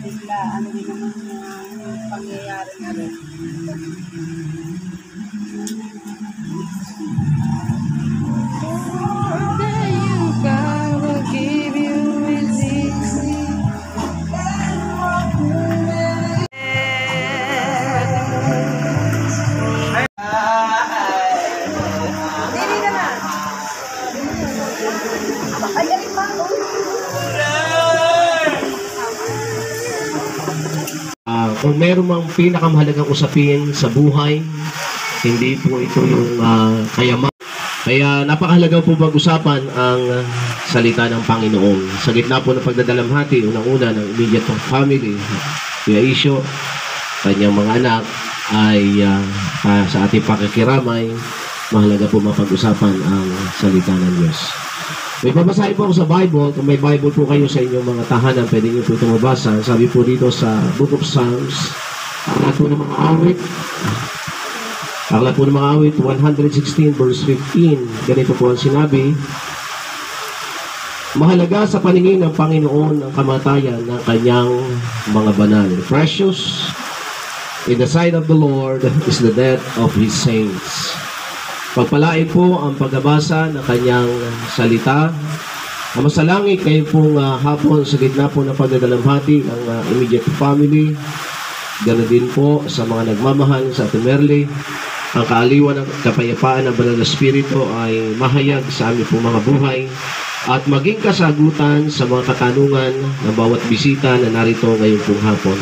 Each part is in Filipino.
Bigla, ano din naman pangyayari na rin. Kung meron mang pinakamahalagang usapin sa buhay, hindi po ito yung kayaman. Kaya napakahalaga po pag-usapan ang salita ng Panginoon. Sa gitna po ng pagdadalamhati, unang-una ng immediate family, Kuya Isyo, kanyang mga anak, ay sa ating pakikiramay, mahalaga po mapag-usapan ang salita ng Diyos. May babasahin po ako sa Bible. Kung may Bible po kayo sa inyong mga tahanan, pwede nyo po ito mabasa. Sabi po dito sa Book of Psalms, aklat po ng mga awit. Aklat po ng mga awit, 116 verse 15. Ganito po ang sinabi, mahalaga sa paningin ng Panginoon ang kamatayan ng kanyang mga banal. Precious in the sight of the Lord is the death of His saints. Pagpalain po ang pagbabasa ng kanyang salita. Masalangit kayo pong hapon sa gitna po ng pagdadalamhati ng immediate family. Ganoon din po sa mga nagmamahal sa Ate Merle. Ang kaaliwan ng kapayapaan ng Banal na Espiritu ay mahayag sa aming pong mga buhay at maging kasagutan sa mga katanungan ng bawat bisita na narito ngayong pong hapon.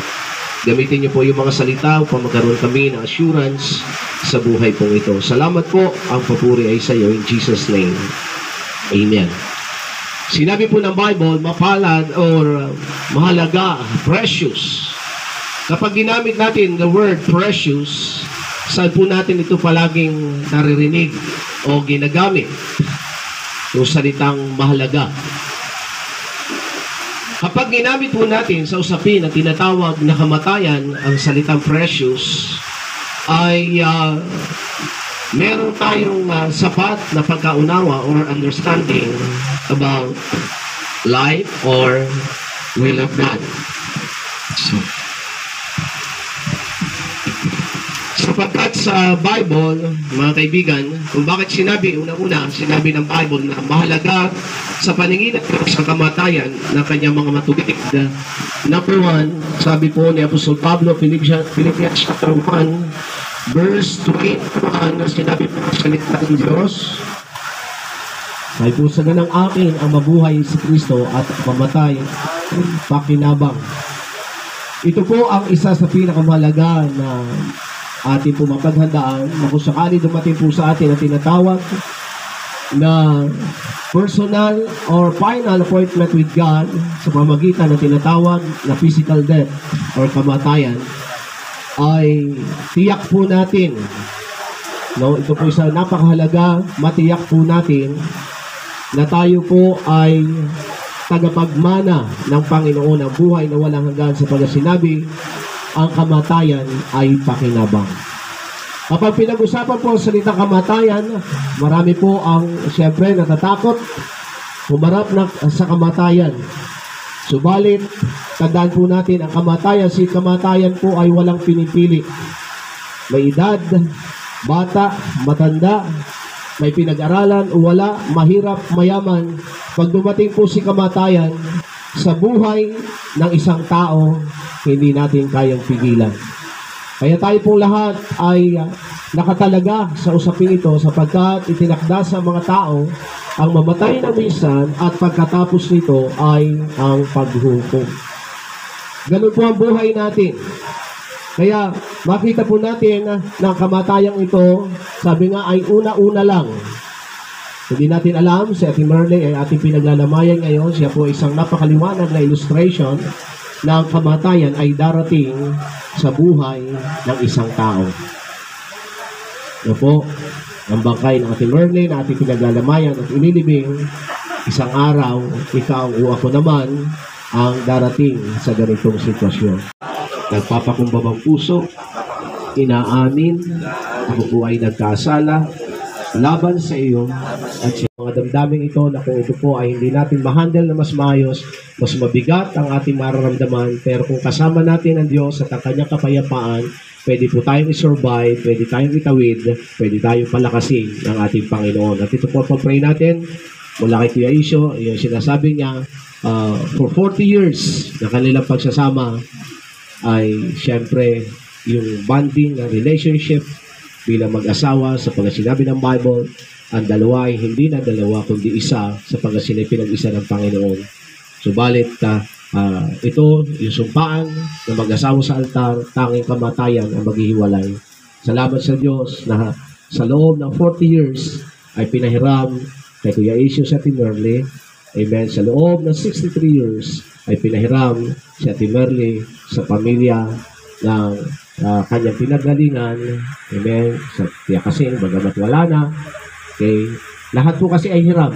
Gamitin niyo po yung mga salita upang magkaroon kami ng assurance sa buhay pong ito. Salamat po. Ang papuri ay sa iyo in Jesus' name. Amen. Sinabi po ng Bible, mapalad or mahalaga, precious. Kapag ginamit natin the word precious, saan po natin ito palaging naririnig o ginagamit? Yung salitang mahalaga. Kapag ginamit po natin sa usapin na tinatawag na kamatayan, ang salitang precious, ay meron tayong sapat na pagkaunawa or understanding about life or will of God. Sapagkat sa Bible, mga kaibigan, kung bakit unang-una, sinabi ng Bible na mahalaga sa paningin at sa kamatayan ng kanyang mga matubig. Number 1, sabi po ni Apostol Pablo, Philippians chapter 1, verse 21, na sinabi po sa salita ng Diyos, ay po sa ganang akin ang mabuhay si Kristo at mamatay pakinabang. Ito po ang isa sa pinakamahalaga na ating po mapaghandaan na kung sakali dumating po sa atin ang tinatawag na personal or final appointment with God sa pamagitan ng tinatawag na physical death or kamatayan, ay tiyak po natin, no, ito po isa napakahalaga, matiyak po natin na tayo po ay tagapagmana ng Panginoon ang buhay na walang hanggan sa pagkasinabi, ang kamatayan ay pakinabang. Kapag pinag-usapan po ang salitang kamatayan, marami po ang siyempre natatakot humarap sa kamatayan. Subalit, tandaan po natin ang kamatayan. Si kamatayan po ay walang pinipili. May edad, bata, matanda, may pinag-aralan o wala, mahirap, mayaman. Pag dumating po si kamatayan sa buhay ng isang tao, hindi natin kayang pigilan. Kaya tayo pong lahat ay nakatalaga sa usapin ito sapagkat itinakda sa mga tao ang mamatay na minsan at pagkatapos nito ay ang paghukom. Ganun po ang buhay natin. Kaya makita po natin na ang kamatayang ito, sabi nga ay una-una lang. Hindi natin alam, si Ate Merle ay ating pinaglalamayan ngayon. Siya po isang napakaliwanag na illustration na ang kamatayan ay darating sa buhay ng isang tao. Ito po, ang bangkay ng Ate Merle na ating pinaglalamayan at inilibing, isang araw, ikaw o ako naman ang darating sa ganitong sitwasyon. Nagpapakumbabang puso, inaamin ako po ay nagkasala laban sa iyo at sa mga damdaming ito na kung ito po ay hindi natin ma-handle na mas maayos, mas mabigat ang ating mararamdaman, pero kung kasama natin ang Diyos at ang kanyang kapayapaan, pwede po tayong i-survive, pwede tayong itawid, pwede tayong palakasin ng ating Panginoon. At ito po pag-pray natin mula kay Kuya Isyo, yung sinasabi niya, for 40 years na kanilang pagsasama ay siyempre yung bonding, ang relationship bilang mag-asawa sa sinabi ng Bible, ang dalawa ay hindi na dalawa kundi isa sa pinag-isa ng Panginoon. Subalit ito yung sumpaan na mag-asawa sa altar, tanging kamatayan ang maghihiwalay. Salamat sa Diyos na sa loob ng 40 years ay pinahiram kay Kuya Isyo sa Ate Merle. Amen. Sa loob ng 63 years ay pinahiram si Ate Merle sa pamilya ng kanyang pinagalingan. Amen. Sa tiyakasin, bagamat wala na. Okay. Lahat po kasi ay hiram.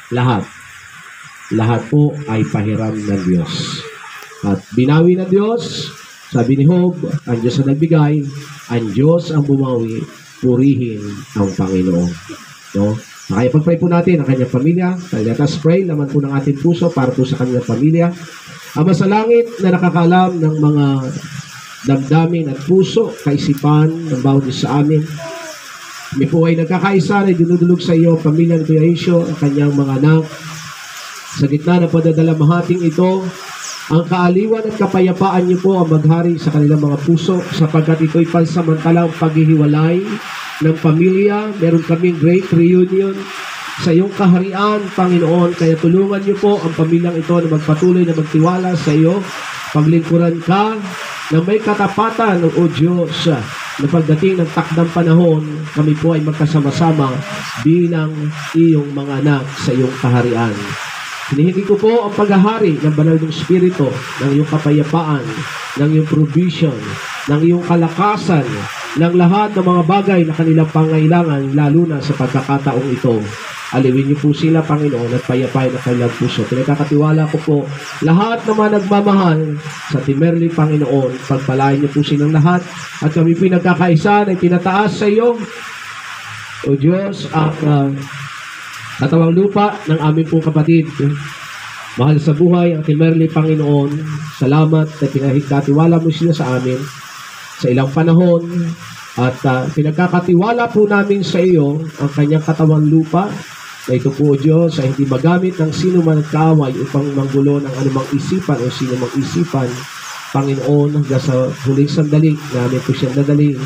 Lahat. Lahat po ay pahiram ng Diyos. At binawi ng Diyos, sabi ni Job, ang Diyos ang nagbigay, ang Diyos ang bumawi, purihin ang Panginoon. No? Kaya pag-pray po natin ang kanyang pamilya. Let us pray, laman po ng ating puso para po sa kanyang pamilya. Ama sa langit na nakakaalam ng mga damdamin at puso, kaisipan ng bawat isa sa amin. Kami po ay nagkakaisa na dinudulog sa iyo, pamilya ng Kuya Isyo, ang kanyang mga anak. Sa gitna ng padadalamhating ito, ang kaaliwan at kapayapaan niyo po ang maghari sa kanilang mga puso, sapagkat ito'y pansamantalang paghihiwalay ng pamilya. Meron kaming great reunion sa iyong kaharian, Panginoon. Kaya tulungan niyo po ang pamilyang ito na magpatuloy na magtiwala sa iyo. Paglingkuran ka na may katapatan, O Diyos, na pagdating ng takdang panahon, kami po ay magkasama-sama bilang iyong mga anak sa iyong kaharian. Hinihingi ko po ang paghahari ng banal ng Espiritu, ng iyong kapayapaan, ng iyong provision, ng iyong kalakasan, ng lahat ng mga bagay na kanilang pangailangan, lalo na sa pagkakataong ito. Aliwin niyo po sila, Panginoon, at payapain ang kanilang puso. Pinagkakatiwala ko po lahat ng mga nagmamahal sa Timerli, Panginoon. Pagpalain niyo po silang lahat at kami pinagkakaisa na tinataas sa iyo, O Diyos, ang katawang lupa ng aming pong kapatid. Mahal sa buhay ang Timerli, Panginoon. Salamat na pinagkakatiwala mo sila sa amin sa ilang panahon. At pinagkakatiwala po namin sa iyo ang kanyang katawang lupa na ito po, Diyos, ay hindi magamit ng sino man kaaway upang manggulo ng anumang isipan o sino mang isipan. Panginoon, hanggang sa huling sandali namin po siyang nadalhin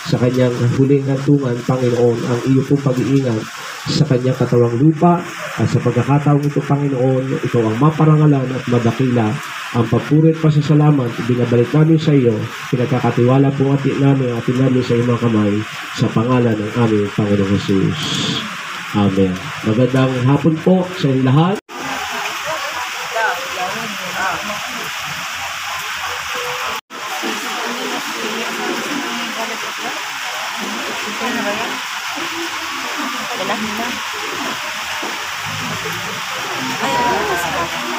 sa kanyang huling hantungan, Panginoon, ang iyo pong pag-iingat sa kanyang katawang lupa. At sa pagkakataong ito, Panginoon, ito ang maparangalan at madakila. Ang papurit pasasalamat, binabalik namin sa iyo. Pinagkakatiwala po namin sa iyong mga kamay sa pangalan ng aming Panginoong Jesus. Amen. Magandang hapon po sa inyong lahat. Ay,